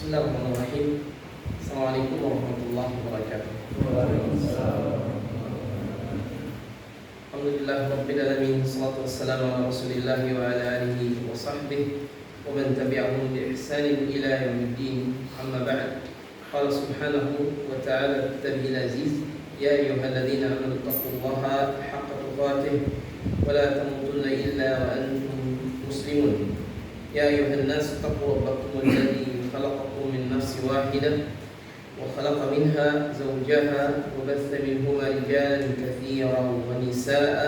Bismillahirrahmanirrahim. Assalamualaikum warahmatullahi wabarakatuh. Alhamdulillah Rabbil Alamin. Salatu wassalamu ala Rasulillah wa ala alihi wa sahbihi wa man tabi'ahum bi ihsanin ila yaumiddin. Amma ba'd. Qala subhanahu wa ta'ala kitabihil aziz, ya ayyuhalladzina amanu taqullaha haqqa tuqatih wa la tamutunna illa wa antum muslimun. Ya ayyuhan nas taqu rabbakum alladzi خلقكم من نفس واحدة وخلق منها زوجها وبث منهما رجالا كثيرا ونساء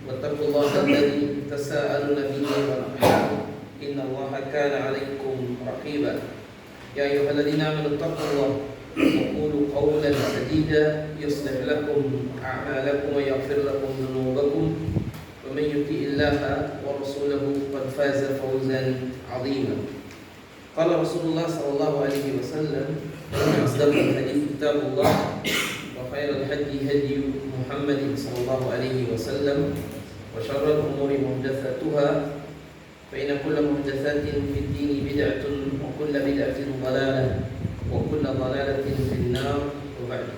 واتقوا الله الذي تساءلون به والأرحام إن الله كان عليكم رقيبا يا أيها الذين آمنوا اتقوا الله وقولوا قولا سديدا يصلح لكم أعمالكم ويغفر لكم ذنوبكم ومن يطع الله ورسوله قد فاز فوزا عظيما. Qala Rasulullah sallallahu alaihi wasallam, asdaqul hadits kitabullah wa khairul hadi hadi Muhammadin sallallahu alaihi wasallam wa syarrul umuri muhdatsatuha fa inna kulla muhdatsatin fid dini bid'atun wa kulla bid'atin dhalalah wa kulla dhalalatin fin nar wa ba'd.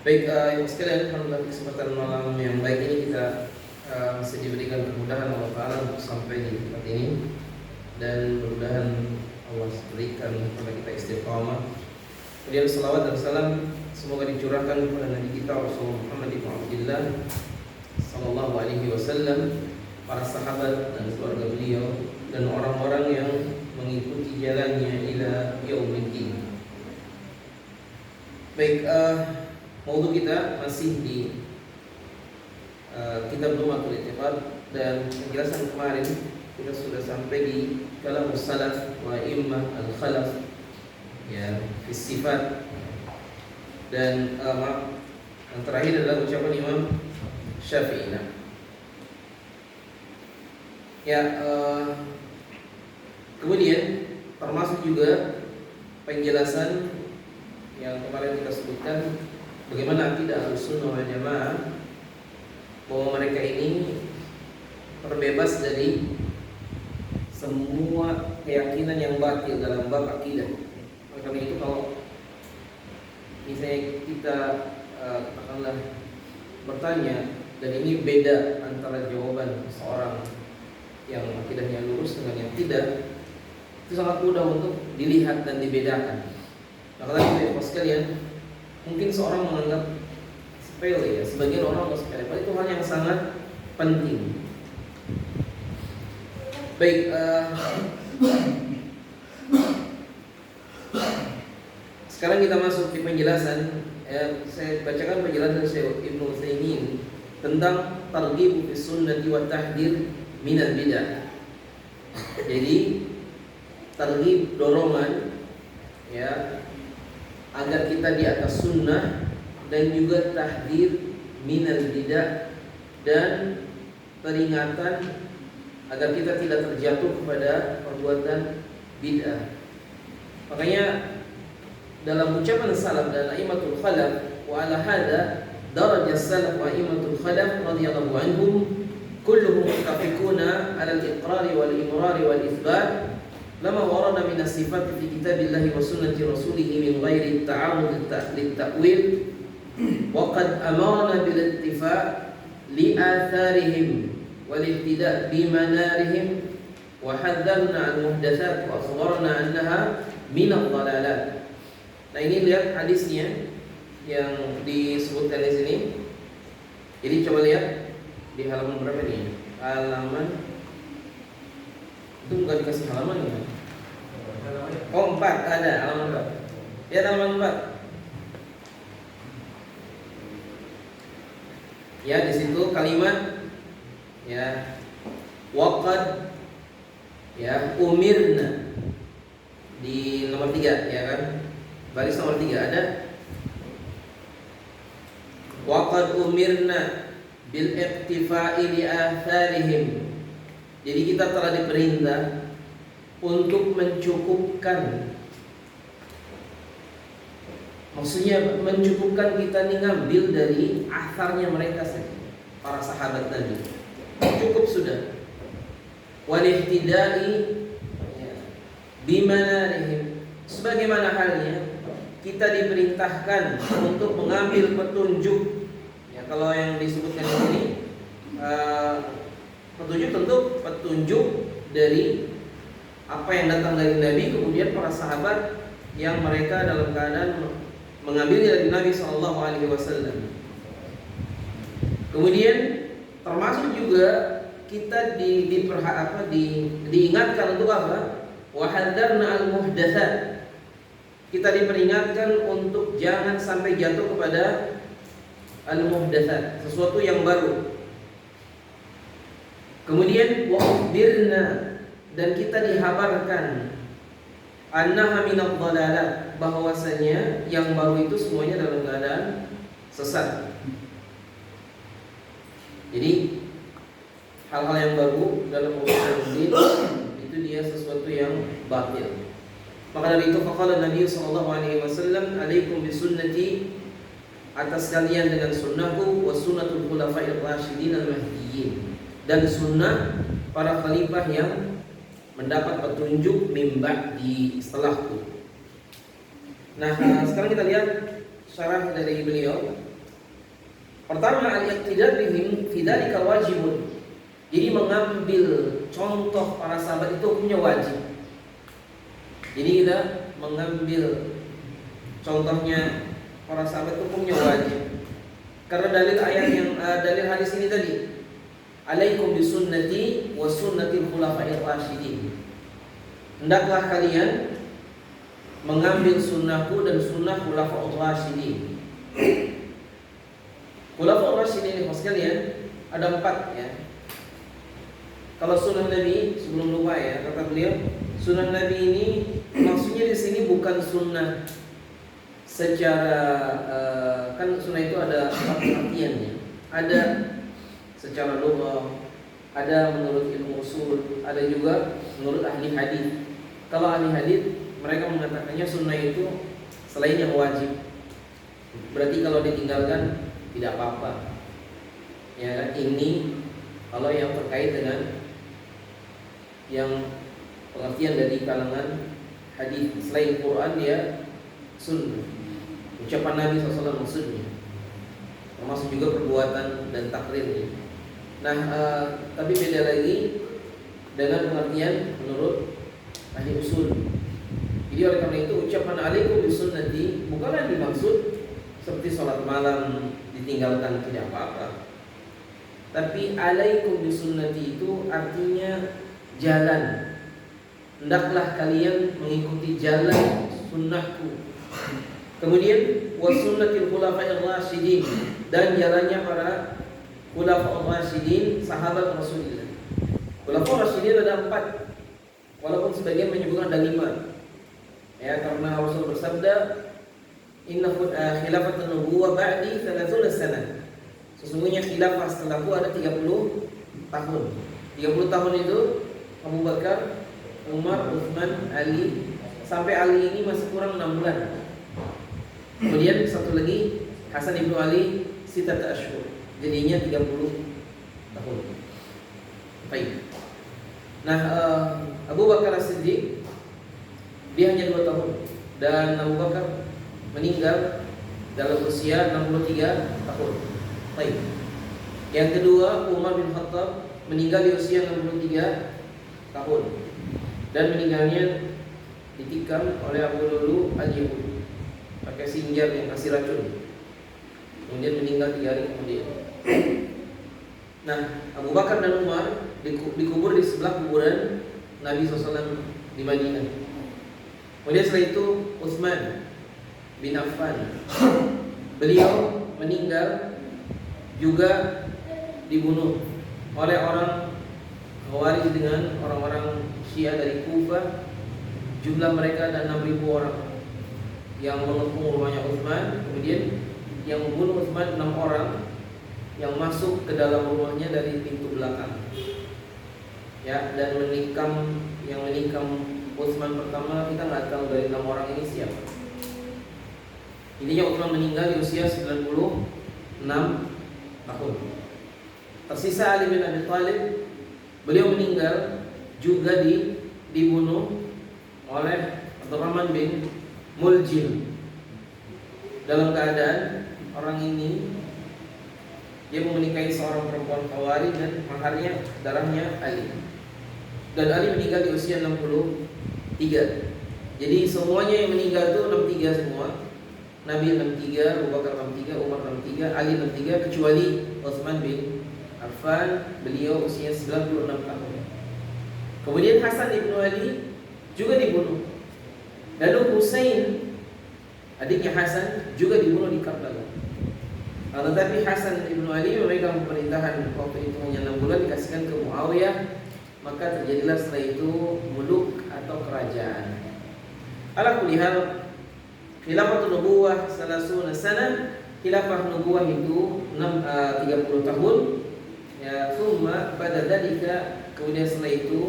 Baik, yang sekalian, alhamdulillah kesempatan malam yang baik ini kita masih diberikan kemudahan Allah Ta'ala untuk sampai di tempat ini, dan mudah-mudahan Allah berikan kepada kita istiqamah. Kemudian salawat dan salam semoga dicurahkan kepada Nabi kita Rasulullah Muhammad ibn Abdullah sallallahu alaihi wasallam, para sahabat dan keluarga beliau, dan orang-orang yang mengikuti jalannya ila yaumiddin. Baik, maudhu kita masih di kitab Lumatul I'tiqad, dan penjelasan kemarin kita sudah sampai di kalam salaf wa immah al-khalaf, ya, fi sifat, dan yang terakhir adalah ucapan Imam Syafi'i. Kemudian termasuk juga penjelasan yang kemarin kita sebutkan bagaimana akidah Ahlussunnah wal Jamaah, bahwa mereka ini terbebas dari semua keyakinan yang batil dalam bab akidah. Oleh karena itu, kalau misalnya kita katakanlah bertanya, dan ini beda antara jawaban seorang yang akidahnya lurus dengan yang tidak, itu sangat mudah untuk dilihat dan dibedakan. Maka tadi Bapak sekalian, mungkin seorang menganggap sepele, ya, sebagian orang menganggap sepele, padahal itu hal yang sangat penting. Baik, sekarang kita masuk di penjelasan. Saya bacakan penjelasan Syekh Ibnu Utsaimin tentang targhib fi sunnati wa tahdhir minal bidah. Jadi targhib, dorongan, ya, agar kita di atas sunnah, dan juga tahdhir minal bidah, dan peringatan agar kita tidak terjatuh kepada perbuatan bid'ah. Makanya dalam ucapan salaf dan a'immatul khalaf, wa ala hada darajat salaf wa a'immatul khalaf radhiyallahu anhum kulluhum muttafiquna ala al-iqrar wal imrar wal ithbat lama warada min as-sifat fi kitabillahi wa sunnati rasulih min ghairi at-ta'arud lit-ta'wil wa qad amarna bil ittifa' li atharihim wal-ihtida' bi manarihim wa hadzarna al-muhdatsat wa akhbarna annaha min ad-dhalalat. Nah, ini lihat hadisnya yang disebutkan di sini. Jadi coba lihat di halaman berapa ini? Halaman itu bukan dikasih halaman ya? Oh, 4 ada halaman 4. Ya, halaman 4. Ya, di situ kalimat, ya, waqad, ya, umirna di nomor 3, ya kan? Baris nomor 3 ada waqad umirna bil iktifa'i li atharihim. Jadi kita telah diperintah untuk mencukupkan, maksudnya mencukupkan kita nih ngambil dari atharnya mereka saja, para sahabat Nabi. Cukup sudah. Wal ihtida'i bimanarihim, sebagaimana halnya kita diperintahkan untuk mengambil petunjuk. Ya, kalau yang disebutkan di sini petunjuk tentu petunjuk dari apa yang datang dari Nabi, kemudian para sahabat yang mereka dalam keadaan mengambilnya dari Nabi Shallallahu Alaihi Wasallam. Kemudian termasuk juga kita diingatkan untuk apa? Wahadarna al-muhdatsat. Kita diperingatkan untuk jangan sampai jatuh kepada al-muhdatsat, sesuatu yang baru. Kemudian wa'ukhbirna, dan kita dihabarkan annaha minadh dhalalat, bahwasanya yang baru itu semuanya dalam keadaan sesat. Jadi hal-hal yang baru dalam urusan din itu dia sesuatu yang batil. Maka dari itu faqala Nabi sallallahu alaihi wasallam, alaikum bisunnati, atas kalian dengan sunnahku, wa sunnatul khulafa'ir rasyidin al-mahdiyyin, dan sunnah para khalifah yang mendapat petunjuk mim ba'di, setelahku. Nah, sekarang kita lihat syarah dari beliau. Pertama, al-iqtida bihim fi dzalika wajibun. Jadi mengambil contoh para sahabat itu hukumnya wajib. Jadi kita mengambil contohnya para sahabat itu hukumnya wajib. Karena dalil ayat yang dalil hadis ini tadi, alaikum bisunnati wa sunnatil khulafa'ir rasyidin. Hendaklah kalian mengambil sunnahku dan sunnah khulafa'ur rasyidin. Khulafa'ur rasyidin ini sekalian ada 4 ya. Kalau sunnah Nabi, sebelum lupa ya, kata beliau, sunnah Nabi ini maksudnya di sini bukan sunnah secara kan sunnah itu ada artiannya. Ada secara lughah, ada menurut ilmu usul, ada juga menurut ahli hadis. Kalau ahli hadis mereka mengatakannya sunnah itu selain yang wajib. Berarti kalau ditinggalkan tidak apa-apa. Ya kan, ini kalau yang terkait dengan yang pengertian dari kalangan hadis, selain Quran ya sunnah, ucapan Nabi SAW maksudnya, termasuk juga perbuatan dan takrirnya. Nah, tapi beda lagi dengan pengertian menurut ahli usul. Jadi oleh karena itu ucapan alaikum bisunnati bukanlah dimaksud seperti sholat malam ditinggalkan tidak apa-apa. Tapi alaikum bisunnati itu artinya jalan. Hendaklah kalian mengikuti jalan sunnahku. Kemudian wa sunnatil khulafa'ir rasyidin, dan jalannya para khulafa'ur rasyidin, sahabat Rasulullah. Khulafa'ur rasyidin ada 4, walaupun sebagian menyebutkan ada 5. Ya, karena Rasul bersabda, inna khilafatun nubuwah ba'di 30 sana. Sesungguhnya khilafah setelahku ada 30 tahun. 30 tahun itu Abu Bakar, Umar, Utsman, Ali, sampai Ali ini masih kurang 6 bulan. Kemudian satu lagi Hasan ibnu Ali, sitata ashhur. Jadinya 30 tahun. Baik. Nah, Abu Bakar As-Siddiq dia hanya 2 tahun, dan Abu Bakar meninggal dalam usia 63 tahun. Baik. Yang kedua, Umar bin Khattab meninggal di usia 63 tahun, dan meninggalnya ditikam oleh Abu Lulu al-Yahudi pakai sinjar yang kasih racun. Kemudian meninggal 3 hari kemudian. Nah, Abu Bakar dan Umar dikubur di sebelah kuburan Nabi SAW di Madinah. Kemudian setelah itu Utsman bin Affan, beliau meninggal juga dibunuh oleh orang Khawarij dengan orang-orang Syiah dari Kufah. Jumlah mereka ada 6.000 orang yang mengepung rumahnya Utsman. Kemudian yang membunuh Utsman 6 orang yang masuk ke dalam rumahnya dari pintu belakang. Ya, dan yang menikam Utsman pertama kita nggak tahu dari 6 orang ini siapa. Intinya Utsman meninggal di usia 96 tahun. Tersisa Ali bin Abi Thalib, beliau meninggal juga dibunuh oleh Abdurrahman bin Muljim, dalam keadaan orang ini dia menikahi seorang perempuan Khawari dan maharnya darahnya Ali. Dan Ali meninggal di usia 63. Jadi semuanya yang meninggal itu 63 semua. Nabi 63, Abu Bakar 63, Umar 63, Ali 63, kecuali Utsman bin Affan, beliau usia 96 tahun. Kemudian Hasan ibnu Ali juga dibunuh. Lalu Husain, adiknya Hasan, juga dibunuh di Karbala. Tetapi Hasan ibnu Ali memegang pemerintahan waktu itu hanya 6 bulan, dikasihkan ke Muawiyah. Maka terjadilah setelah itu muluk atau kerajaan. Ala kulli hal, khilafatun nubuwah salasuna sana, khilafah nubuwah itu 30 tahun. Ya, summa pada dalika, kemudian setelah itu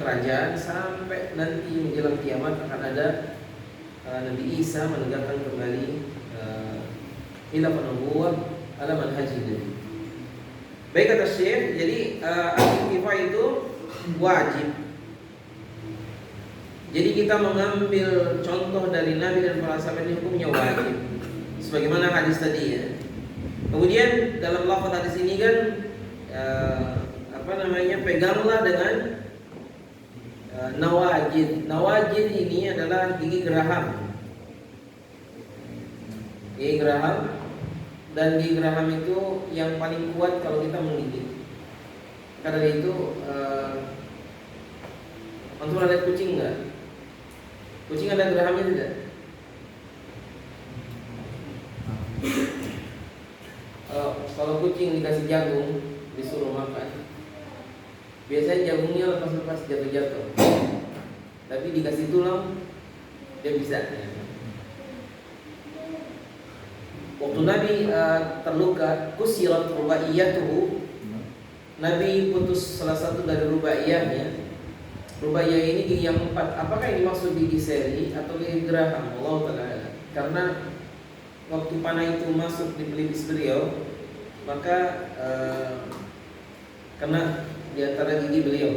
kerajaan sampai nanti menjelang kiamat akan ada Nabi Isa menegakkan kembali khilafah nubuwah ala manhajin Nabi. Baik kata Syekh, jadi al-iktifah itu wajib. Jadi kita mengambil contoh dari Nabi dan para sahabat ini hukumnya wajib. Sebagaimana hadis tadi ya. Kemudian dalam lafaz hadis ini kan peganglah dengan nawajid. Nawajid ini adalah gigi geraham. Gigi geraham, dan gigi geraham itu yang paling kuat kalau kita menggigit. Karena itu antum ada kucing enggak? Kucing ada gerahamnya tidak? Kalau kucing dikasih jagung disuruh makan, biasanya jagungnya lepas-lepas jatuh-jatuh. Tapi dikasih tulang dia bisa. Waktu Nabi terluka, kusirat rubaiyatuhu, Nabi putus salah satu dari rubaiyahnya. Rubaiyah ini gigi yang 4. Apakah ini maksud gigi seri atau gigi geraham? Allah Ta'ala. Karena waktu panah itu masuk di pelipis beliau, maka kena di antara gigi beliau.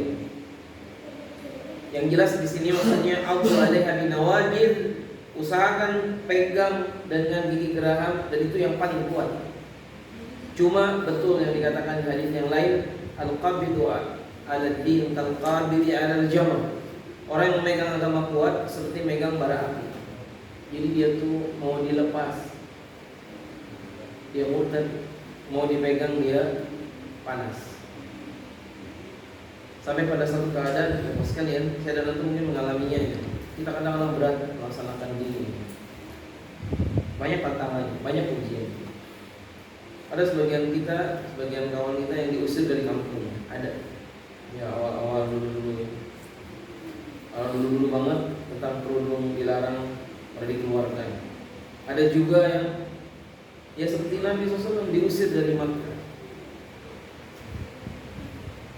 Yang jelas di sini maksudnya autu alaiha binawajid, usahakan pegang dengan gigi geraham, dan itu yang paling kuat. Cuma betul yang dikatakan di hadis yang lain, al-qabidu al-din kal-qabidi al-jamr. Orang yang memegang agama kuat seperti megang bara api. Jadi dia tuh mau dilepas, dia murtad, mau dipegang dia panas. Sampai pada satu keadaan, sekalian, saya dan antum mungkin mengalaminya ya. Kita kadang-kadang berat melaksanakan dini. Banyak tantangan, banyak ujian. Ada sebagian kawan kita yang diusir dari kampungnya. Ada. Ya awal dulu banget tentang kerudung dilarang pada dikeluarkan. Ada juga yang ya seperti Nabi SAW diusir dari Makkah.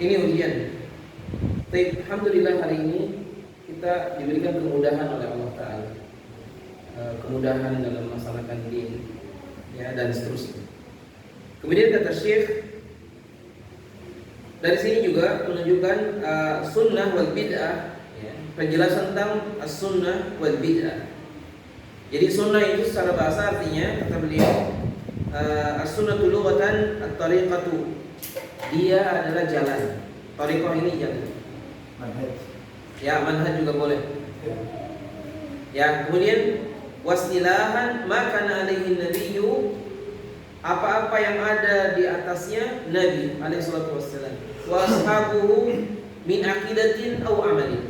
Ini ujian. Tapi alhamdulillah hari ini kita diberikan kemudahan oleh Allah Ta'ala, kemudahan dalam melaksanakan din, ya, dan seterusnya. Kemudian kata Syekh, dari sini juga menunjukkan sunnah wal bid'ah, ya, penjelasan tentang as-sunnah wal bid'ah. Jadi sunnah itu secara bahasa artinya, kata beliau, as-sunnatu lughatan at-tariqatu, dia adalah jalan. Tariqah ini jalan. Manhaj. Ya, manhaj juga boleh. Ya, kemudian wasilahan makana alaihi nabiyyu, apa-apa yang ada di atasnya Nabi alaihi salatu wassalam, wa ashabuhu min aqidatin aw amalin.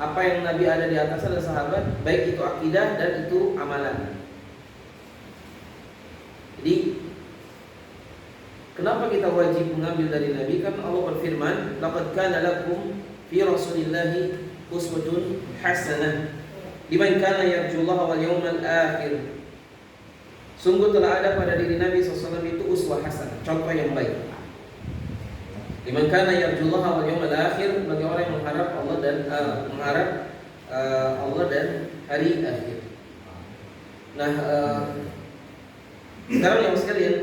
Apa yang Nabi ada di atas adalah sahabat, baik itu akidah dan itu amalan. Jadi kenapa kita wajib mengambil dari Nabi? Kan Allah berfirman, laqad kana lakum fi rasulillahi uswatun hasanah liman kana yarjullaha wal yawmal akhir. Sungguh telah ada pada diri Nabi SAW itu uswah hasanah, contoh yang baik. Liman kana yarjullaha wal yawmal akhir, bagi orang yang mengharap Allah dan Allah dan hari akhir. Nah, sekarang yang sekalian,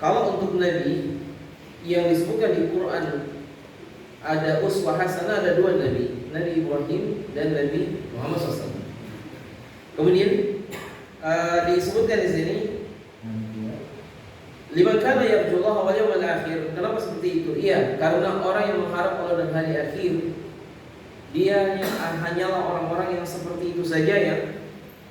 kalau untuk Nabi yang disebutkan di Quran ada uswah hasanah, ada dua nabi, Nabi Ibrahim dan Nabi Muhammad SAW. Kemudian disebutkan di sini, liman kana yarjullaha wal yawmal akhir. Kenapa seperti itu? Iya, karena orang yang mengharap Allah dan hari akhir, dia hanyalah orang-orang yang seperti itu saja yang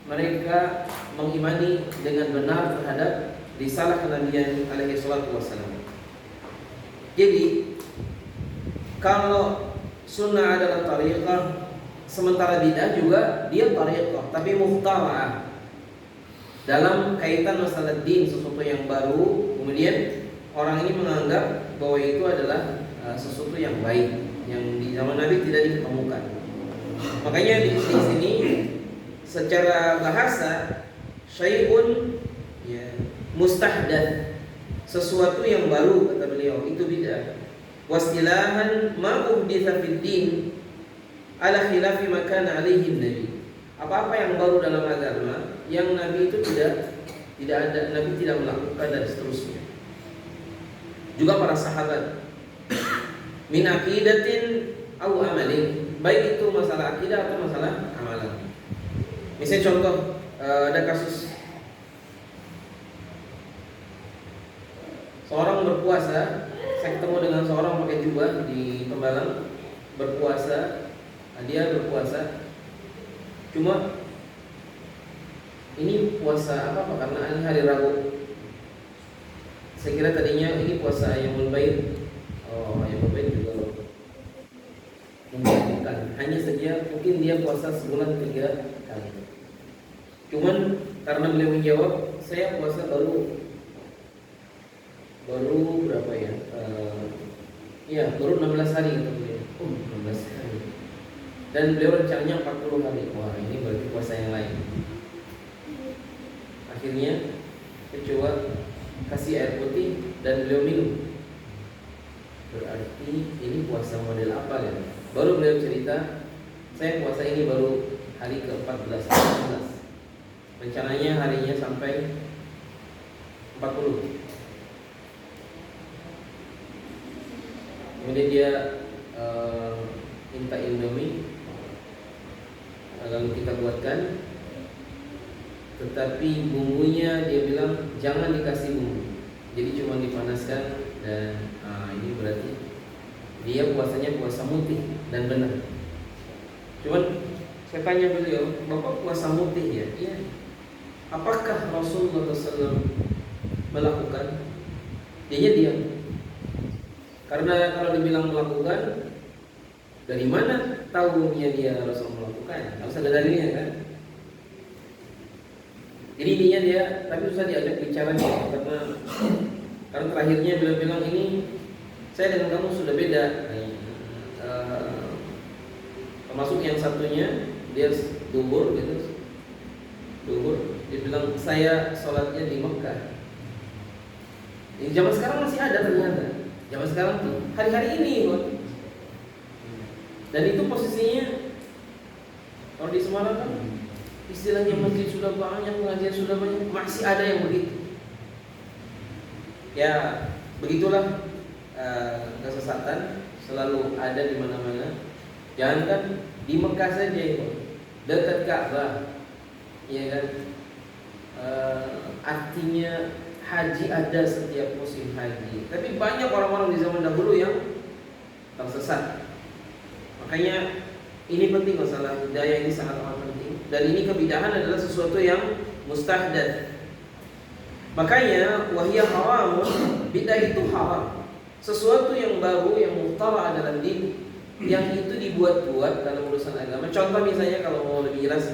mereka mengimani dengan benar terhadap risalah kenabian alaihi salatu wassalam. Jadi kalau sunnah adalah tariqah, sementara bid'ah juga dia tariqah, tapi mukhtara'ah. Dalam kaitan masalah din, sesuatu yang baru, kemudian orang ini menganggap bahwa itu adalah sesuatu yang baik, yang di zaman Nabi tidak diketemukan. Makanya di sini secara bahasa syai'un ya, mustahdath, sesuatu yang baru kata beliau itu bid'ah. Wastilahan ma uhditsa fid din ala khilafi ma kana alaihi nabi. Apa-apa yang baru dalam agama yang Nabi itu tidak ada, Nabi tidak melakukan dan seterusnya. Juga para sahabat min aqidatin au amalin, baik itu masalah akidah atau masalah amalan. Misalnya contoh, ada kasus seorang berpuasa, saya ketemu dengan seorang pakai jubah di Tembalang, berpuasa, dia berpuasa, cuma ini puasa apa karena ini hari Rabu. Saya kira tadinya ini puasa yang Baid. Oh, yang Baid juga membutuhkan. Hanya saja mungkin dia puasa sebulan 3 kali. Cuman karena beliau menjawab, saya puasa baru berapa ya? Baru 16 hari gitu beliau. 16 hari. Dan beliau rencananya 40 hari. Wah, ini berarti puasa yang lain. Akhirnya saya coba kasih air putih dan beliau minum. Berarti ini puasa model apa ya? Baru beliau cerita, saya puasa ini baru hari ke-14, 15. Rencananya harinya sampai 40. Kemudian dia minta Indomie, lalu kita buatkan, tetapi bumbunya dia bilang jangan dikasih bumbu, jadi cuma dipanaskan. Dan ini berarti dia puasanya puasa mutih dan benar. Cuman saya tanya beliau, Bapak puasa mutih ya? Iya. Apakah Rasulullah SAW melakukan? Dia diam. Karena kalau dibilang melakukan, dari mana tahunya dia Rasul melakukan? Harus ada dalilnya kan? Jadi intinya dia, tapi susah diajak bicara dia, karena terakhirnya beliau bilang ini saya dengan kamu sudah beda. Termasuk yang satunya dia duhur gitu, dia bilang saya sholatnya di Mekah. Di zaman sekarang masih ada ternyata. Zaman sekarang tuh hari-hari ini kok. Dan itu posisinya kalau di Semarang kan istilahnya masjid sudah banyak, pengajian sudah banyak, masih ada yang begitu. Ya begitulah, kesesatan selalu ada di mana-mana. Jangankan di Mekah saja itu, dekat Ka'bah, ya kan. Artinya haji ada setiap musim haji. Tapi banyak orang-orang di zaman dahulu yang tersesat. Makanya ini penting, masalah hidayah ini sangat amat penting. Dan ini kebidahan adalah sesuatu yang mustahdath. Makanya wahiyah haram, bidah itu haram. Sesuatu yang baru, yang muhtara dalam din, yang itu dibuat-buat dalam urusan agama. Contoh misalnya kalau mau lebih jelas,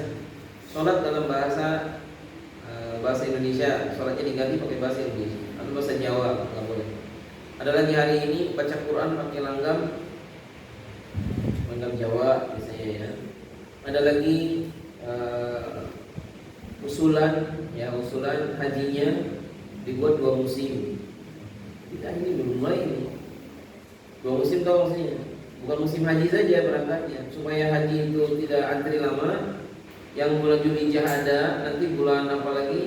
sholat dalam bahasa Indonesia, sholatnya diganti pakai bahasa Indonesia atau bahasa Jawa, nggak boleh. Ada lagi hari ini baca Quran pakai langgam Jawa misalnya ya. Ada lagi usulan hajinya dibuat 2 musim. Kita ini belum mulai ini. 2 musim tahu maksudnya? Bukan musim haji saja berangkatnya, supaya haji itu tidak antri lama. Yang bulan Zulhijjah ada, nanti bulan apa lagi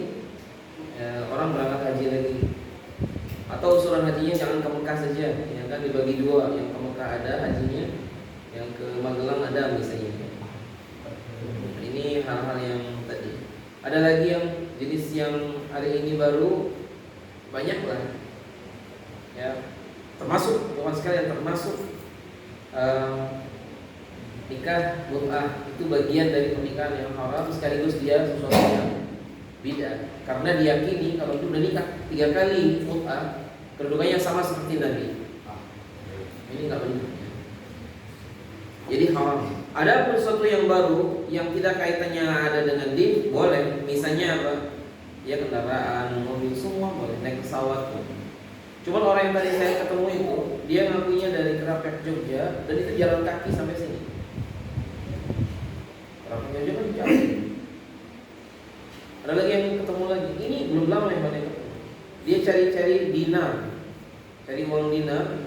orang berangkat haji lagi. Atau usulan hajinya jangan ke Mekah saja, ya kan, dibagi dua, yang ke Mekah ada hajinya, yang ke Magelang ada misalnya. Ini hal-hal yang tadi. Ada lagi yang jenis yang hari ini baru banyak lah, ya, termasuk bukan sekalian termasuk nikah mut'ah, itu bagian dari pernikahan yang haram sekaligus dia sesuatu yang bid'ah, karena diyakini kalau itu udah nikah 3 kali mut'ah kedudukannya sama seperti Nabi. Ini nggak benar. Jadi haram. Ada pun sesuatu yang baru yang tidak kaitannya ada dengan din, boleh. Misalnya apa? Ya kendaraan, mobil, semua boleh. Naik pesawat pun. Cuman orang yang tadi saya ketemu itu, dia ngakunya dari Kerapek Jogja dan itu jalan kaki sampai sini. Kerapek Jogja kan jauh. Ada lagi yang ketemu lagi. Ini belum lama yang banyak ketemu. Dia cari-cari dinar, cari uang dinar.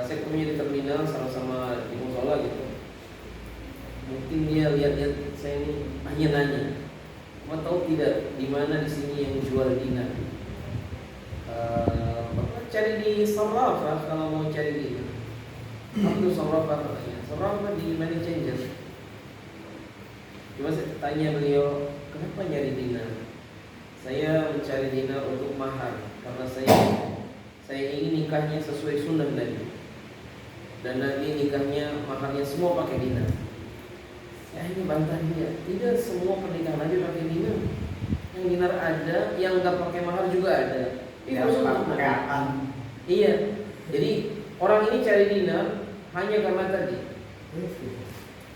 Saya ketemunya di terminal sama-sama di musola gitu. Mungkin dia lihat-lihat saya ini, nanya, mau tahu tidak di mana di sini yang jual dinar? Cari di Sarrafah kalau mau cari dinar. Waktu Sarrafah katanya, Sarrafah di money changer. Cuma saya tanya beliau, kenapa nyari dinar? Saya mencari dinar untuk mahar karena saya ingin nikahnya sesuai sunnah Nabi. Dan Nabi nikahnya maharnya semua pakai dinar. Ya ini bantah dia. Tidak semua pernikahan Nabi pakai dinar. Yang dinar ada, yang nggak pakai mahar juga ada. Itu sunnah. Iya. Jadi orang ini cari dinar hanya karena tadi.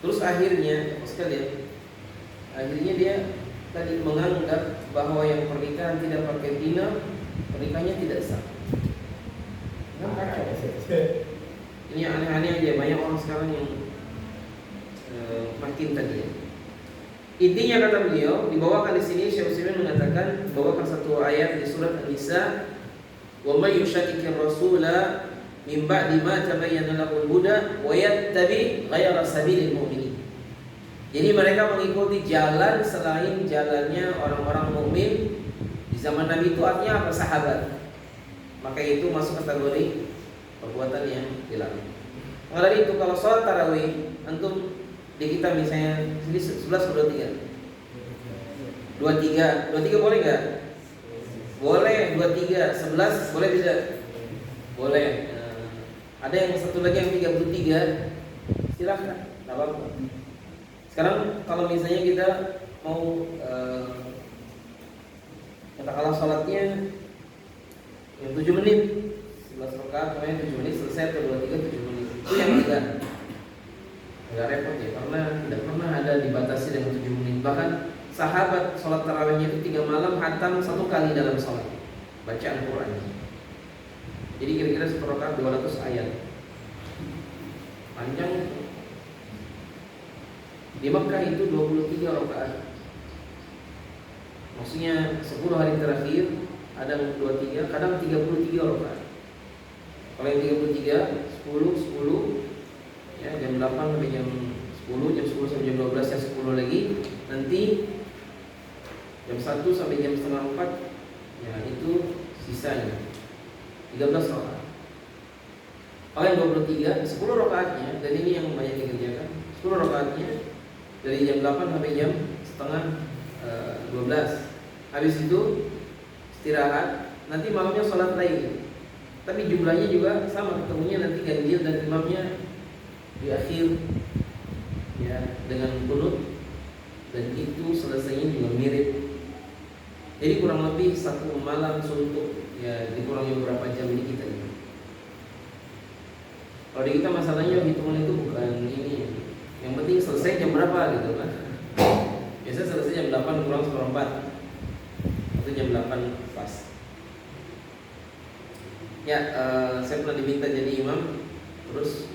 Terus akhirnya dia tadi menganggap bahwa yang pernikahan tidak pakai dinar, pernikahannya tidak sah. Ini aneh-aneh aja, banyak orang sekarang yang makin tadi ya. Intinya kata beliau, dibawakan di sini Syekh Utsaimin mengatakan, bawakan satu ayat di surat An-Nisa, "Wa may yushakkikir rasula min ba'di ma tabayyana lahul huda wa yattabi ghayra sabilil mu'minin." Jadi mereka mengikuti jalan selain jalannya orang-orang mukmin di zaman Nabi, itu artinya apa? Sahabat. Maka itu masuk kategori perbuatan yang dilarang. Maka dari itu kalau sholat tarawih, antum di kita misalnya 11 atau 23? 23 boleh nggak? Boleh. 23, 11 boleh tidak? Boleh. Ada yang satu lagi yang 33, silahkan, nggak apa-apa. Sekarang kalau misalnya kita mau katakanlah sholatnya yang 7 menit, 11 rakaat, kemudian 7 menit selesai, atau 23 7 menit. Itu yang agak repot ya, karena tidak pernah ada dibatasi dengan 7 menit. Bahkan sahabat sholat tarawihnya itu 3 malam hatam 1 kali dalam sholat bacaan Quran. Jadi kira-kira 1 rakaat 200 ayat. Panjang. Di Mekah itu 23 rakaat. Maksudnya 10 hari terakhir ada 23, kadang 33 rakaat. Kalau yang 33, 10 ya, jam 8 sampai jam 10, jam 10 sampai jam 12 ya 10 lagi. Nanti jam 1 sampai jam setengah 4 ya itu sisanya 13 rakaat. Kalau yang 23, 10 rakaatnya, dan ini yang banyak dikerjakan, 10 rakaatnya dari jam 8 sampai jam setengah 12. Habis itu istirahat, nanti malamnya sholat lain. Tapi jumlahnya juga sama, ketemunya nanti ganjil dan imamnya di akhir ya dengan qunut, dan itu selesainya juga mirip. Jadi kurang lebih 1 malam suntuk ya, dikurangi beberapa jam ini kita juga. Kalau di kita masalahnya hitungan itu bukan ini, yang penting selesai jam berapa gitu kan. Biasanya selesai jam 8 kurang 1/4 atau jam 8 pas. Ya, saya pernah diminta jadi imam, terus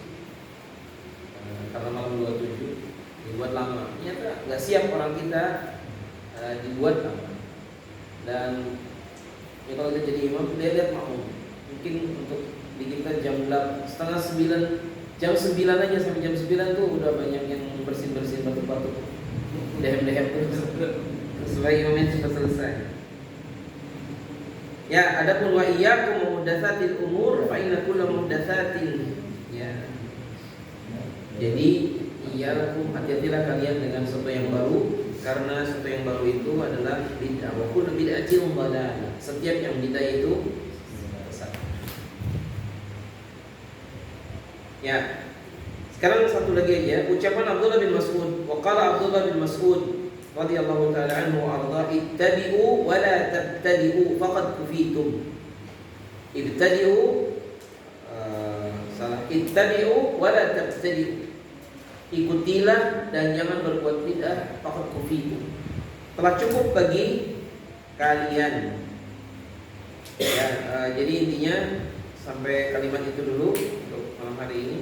karena malam 27 dibuat lama. Ternyata nggak siap orang kita, dibuat lama. Dan ya kalau kita jadi imam, dia lihat makmum. Mungkin untuk di kita jam 8, jam 9 aja, sampai jam 9 tuh udah banyak yang bersin-bersin batu-batu, dehem-dehem terus supaya imamnya cepat selesai. Ya, adapun wa iyyakum muhdatsatil umur fa inna kulla muhdatsatin. Ya. Jadi iyyakum, hati-hatilah kalian dengan sesuatu yang baru, karena sesuatu yang baru itu adalah bid'ah. Wa kullu bid'atin dhalalah. Setiap yang bid'ah itu sesat. Ya. Sekarang satu lagi aja, ucapan Abdullah bin Mas'ud. Wa qala Abdullah bin Mas'ud radhiyallahu ta'ala anhu wa arda, ittabi'u wa la tabtadi'u faqad kufitum. Ibtadi'u ittabi'u wa la tabtadi'u. Ikutilah dan jangan berbuat bid'ah, faqad kufitum. Telah cukup bagi kalian. Ya, jadi intinya sampai kalimat itu dulu untuk malam hari ini.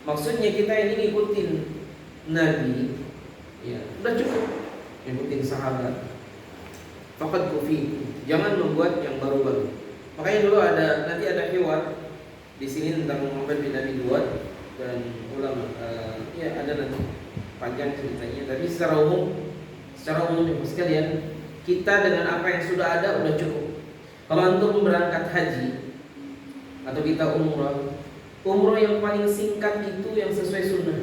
Maksudnya kita ini ngikutin Nabi, ya, udah cukup ngikutin sahabat. Faqad kufitum. Jangan membuat yang baru-baru. Makanya dulu nanti ada hiwar di sini tentang Muhammad bin Abi Duwad dan ulama. Ya ada nanti panjang ceritanya. Tapi secara umum ya sekalian, kita dengan apa yang sudah ada udah cukup. Kalau antum berangkat haji atau kita umrah yang paling singkat itu yang sesuai sunnah.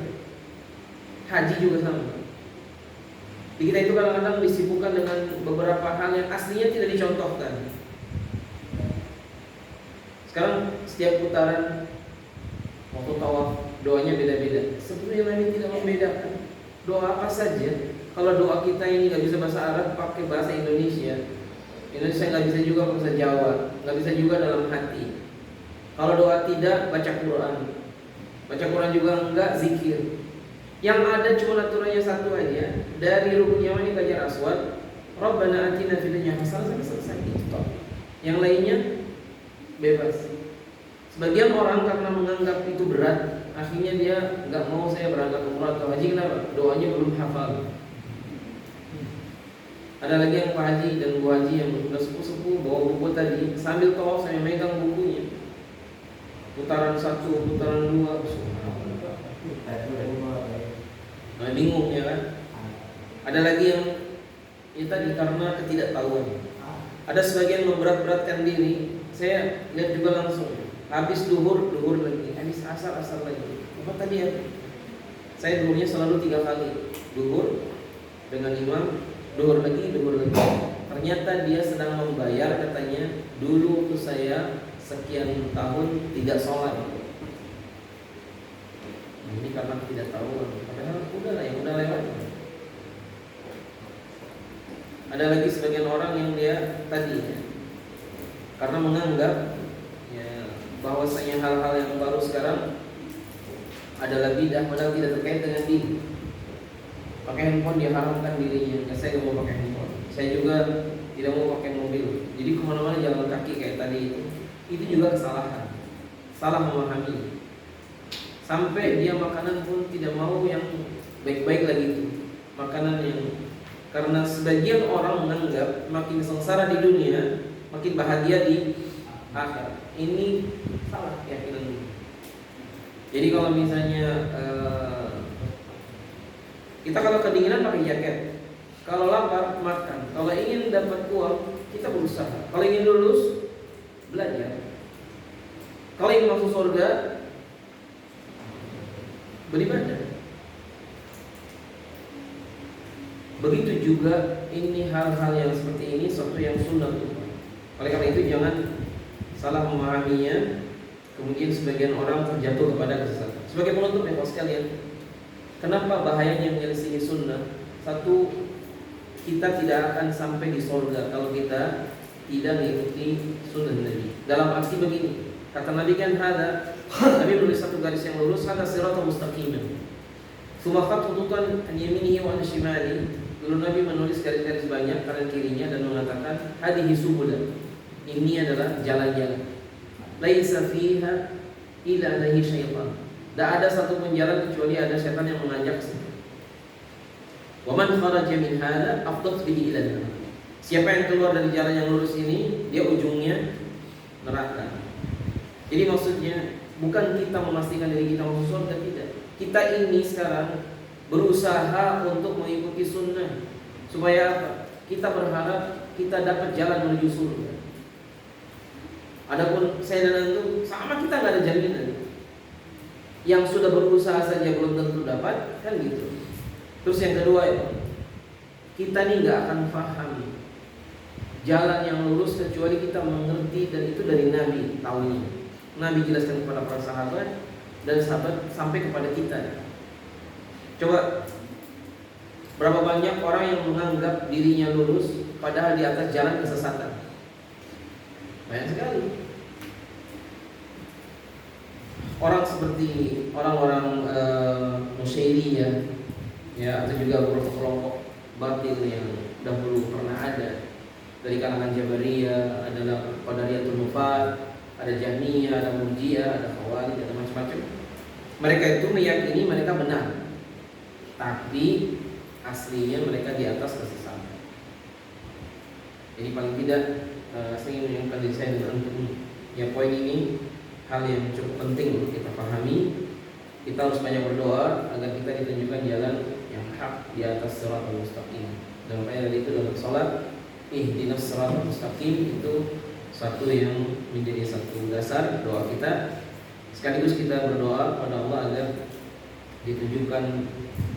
Haji juga sama. Di kita itu kadang-kadang disibukkan dengan beberapa hal yang aslinya tidak dicontohkan. Sekarang setiap putaran waktu tawaf doanya beda-beda. Sebetulnya Nabi tidak membedakan doa apa saja. Kalau doa kita ini nggak bisa bahasa Arab, pakai bahasa Indonesia. Indonesia nggak bisa juga bahasa Jawa, nggak bisa juga dalam hati. Kalau doa tidak, baca Quran. Baca Quran juga enggak, zikir. Yang ada cuma aturannya satu aja, dari rukun Yamani ke Hajar Aswad, Rabbana atina fid dunya hasanah, sampai selesai itu. Yang lainnya bebas. Sebagian orang karena menganggap itu berat, akhirnya dia enggak mau saya berangkat umrah atau haji. Kenapa? Doanya belum hafal. Ada lagi yang Pak Haji dan Bu Haji yang sudah sepuh-sepuh bawa buku tadi, sambil tawaf saya megang bukunya. Putaran 1, putaran 2, nah, bingung ya kan? Ada lagi yang ya tadi karena ketidaktahuan. Ada sebagian memberat-beratkan diri. Saya lihat juga langsung. Habis duhur lagi, habis asar lagi. Apa tadi ya? Saya duhurnya selalu 3 kali. Duhur dengan imam, duhur lagi. Ternyata dia sedang membayar, katanya, dulu tuh saya sekian tahun tidak sholat. Ini karena tidak tahu. Padahal udahlah, yang udah lewat. Ada lagi sebagian orang yang dia tadi ya, karena menganggap ya, bahwasanya hal-hal yang baru sekarang adalah bidah, padahal tidak terkait dengan din. Pakai handphone dia haramkan dirinya. Ya, saya nggak mau pakai handphone. Saya juga tidak mau pakai mobil. Jadi kemana-mana jalan kaki kayak tadi itu. Itu juga kesalahan, salah memahami. Sampai dia makanan pun tidak mau yang baik-baik lagi itu, makanan yang, karena sebagian orang menganggap makin sengsara di dunia makin bahagia di akhir. Ini salah keyakinan. Jadi kalau misalnya kita kalau kedinginan pakai jaket, kalau lapar makan, kalau ingin dapat uang kita berusaha, kalau ingin lulus belajar, kalau ingin masuk surga beribadah. Begitu juga ini hal-hal yang seperti ini, sesuatu yang sunnah. Oleh karena itu jangan salah memahaminya, kemudian sebagian orang terjatuh kepada kesesatan. Sebagai penutup ya sekalian, kenapa bahayanya menyelisihi sunnah? Satu, kita tidak akan sampai di surga kalau kita tidak mengikuti sunnah Nabi. Dalam arti begini, kata Nabi kan Nabi menulis satu garis yang lurus, hada siratal mustaqim. Tsumma khututan an yaminihi wa an shimali. Lalu Nabi menulis garis-garis banyak kanan kirinya dan mengatakan hadhihi subulan. Ini adalah jalan-jalan. Laisa fiha illa alaihi syaitan. Tidak ada satu pun jalan kecuali ada setan yang mengajak. Wa man kharaja min hadha afdat bihi ila nar. Siapa yang keluar dari jalan yang lurus ini, dia ujungnya neraka. Jadi maksudnya bukan kita memastikan diri kita masuk surga, tidak. Kita ini sekarang berusaha untuk mengikuti sunnah. Supaya apa? Kita berharap kita dapat jalan menuju surga. Adapun saya dan antum sama, kita nggak ada jaminan. Yang sudah berusaha saja belum tentu dapat, kan gitu. Terus yang kedua ya, kita nih nggak akan paham jalan yang lurus kecuali kita mengerti, dan itu dari Nabi tahunya. Nabi jelaskan kepada para sahabat, dan sahabat sampai kepada kita. Coba, berapa banyak orang yang menganggap dirinya lurus padahal di atas jalan kesesatan? Banyak sekali. Orang seperti orang-orang Musyairiyah ya, atau juga kelompok batil yang dahulu pernah ada dari kalangan Jabariyah, adalah Qadariyatul Nufat, ada Jahmiyah, ada Murji'ah, ada Khawarij, ada macam-macam. Mereka itu meyakini mereka benar, tapi aslinya mereka di atas kesesatan. Jadi paling tidak saya ingin mengingatkan diri saya dengan antum, ya poin ini hal yang cukup penting untuk kita pahami. Kita harus banyak berdoa agar kita ditunjukkan jalan yang hak di atas shiratal mustaqim. Dan makanya dari itu dalam salat, ihdinas shiratal mustaqim itu satu yang menjadi satu dasar doa kita. Sekaligus kita berdoa pada Allah agar ditunjukkan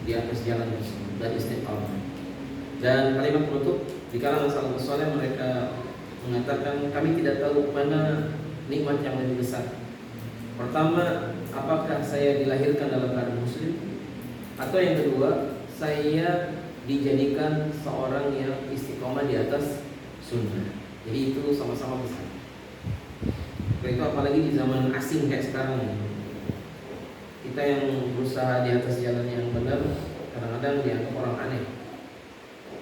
di atas jalan tersebut dan istiqamah. Dan kalimat penutup, di kalangan salafus saleh mereka mengatakan, kami tidak tahu mana nikmat yang lebih besar. Pertama, apakah saya dilahirkan dalam keadaan muslim, atau yang kedua, saya dijadikan seorang yang istiqomah di atas sunnah. Jadi itu sama-sama besar. Itu apalagi di zaman asing kayak sekarang. Kita yang berusaha di atas jalan yang benar kadang-kadang dianggap orang aneh.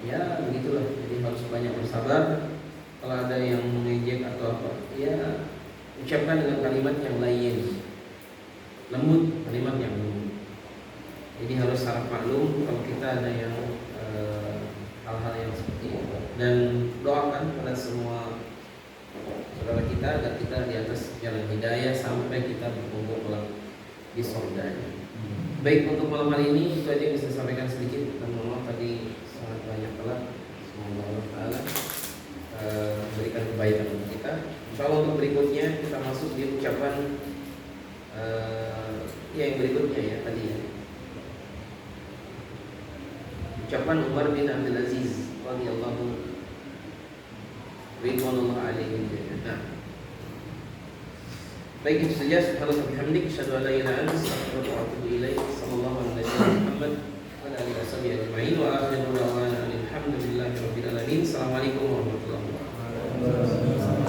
Ya begitulah. Jadi harus banyak bersabar. Kalau ada yang mengejek atau apa, ya ucapkan dengan kalimat yang lain, lembut, kalimat yang lembut. Jadi harus harap maklum kalau kita ada yang hal-hal yang seperti itu. Dan doakan pada semua saudara kita agar kita di atas jalan hidayah sampai kita berkumpul kelak di surga. Baik, untuk malam hari ini itu aja yang bisa saya sampaikan sedikit. Dan mohon maaf tadi sangat banyak telat. Semoga Allah Ta'ala berikan kebaikan untuk kita. Insyaallah untuk berikutnya kita masuk di ucapan yang berikutnya ya tadi ya. Ucapan Umar bin Abdul Aziz radhiyallahu ridwanullah alaihi. Nah, baik, itu saja. Subhanallah bihamdik, asyhadu an la ilaha illa anta, astaghfiruka wa atubu ilaik. Sallallahu alaihi wasallam Muhammad wa ala alihi wasallam ajma'in wa akhiru da'wana alhamdulillahi rabbil alamin. Assalamualaikum warahmatullahi wabarakatuh.